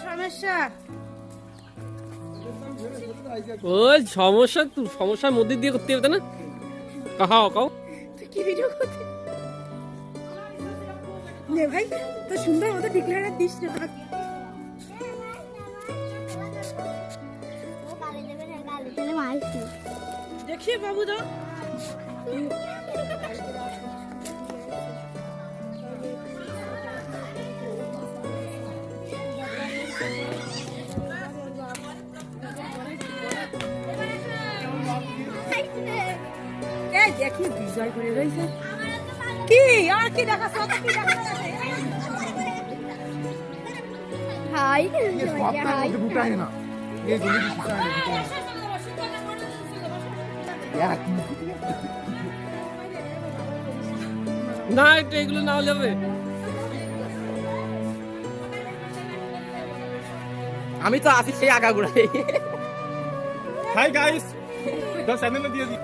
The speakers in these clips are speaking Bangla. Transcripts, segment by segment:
সমস্যা ওই সমস্যা সমস্যার মধ্যে দিয়ে করতে হবে না কাহাও কাও কি ভিডিও করতে নে ভাই তো সুন্দর মতো ডিক্লেয়ার দিস না देखिए बाबू तो देखिए विजय করে রইছে কি আর কি দেখাছ তো কি দেখাছ হাই হাই বুটাই না এই গুলি বুটাই না এটা এগুলো না হলে হবে আমি তো আছি সেই আগাগুড়াই হাই গাইস দা চ্যানেলে দিয়ে দি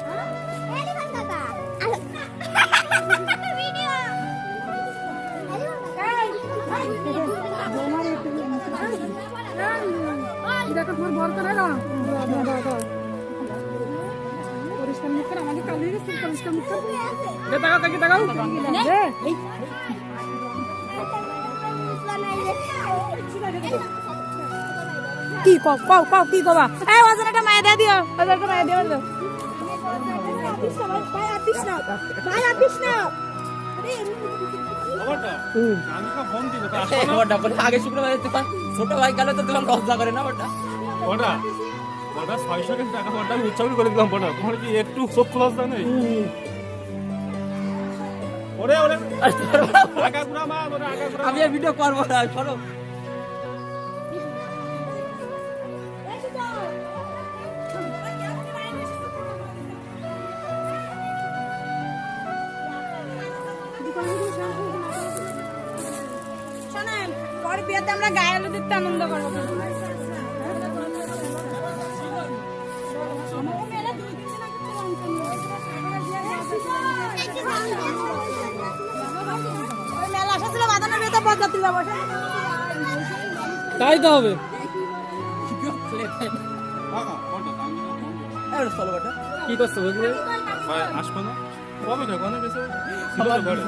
দেখো তোমার বর করে না পরিষ্কার মুখ করে আমাদের কালি গেছে পরিষ্কার মুখ করে তাকাও তাকি তাকাও কি কও কও কও কি কবা এই ওজনটা মায়া দে দিও ওজনটা মায়া দিও দাও ভাই আতিস না আমি তো ফোন দিব তা ওটা বলে আগে শুক্রবার ছোট ভাই গেল তো তোমার লজ্জা করে না ওটা ওটা ওটা 600 টাকা ওটা আমি উচ্চারণ করে দিলাম ওটা তোমার কি একটু চোখ লজ্জা নেই ওরে ওরে আগাগুড়া মা ওরে আগাগুড়া আমি আর ভিডিও করব না সরো শোনেন পরে বিয়েতে আমরা গায়ে আলু দিতে আনন্দ করবো মেলা আসা ছিল বাদানের বিয়েতে বরযাত্রী যাবো তাই তো হবে চলো ওটা কি করছো বুঝলে ভাই আসবে না কবে দেখো না গেছে ছিল তো ঘরে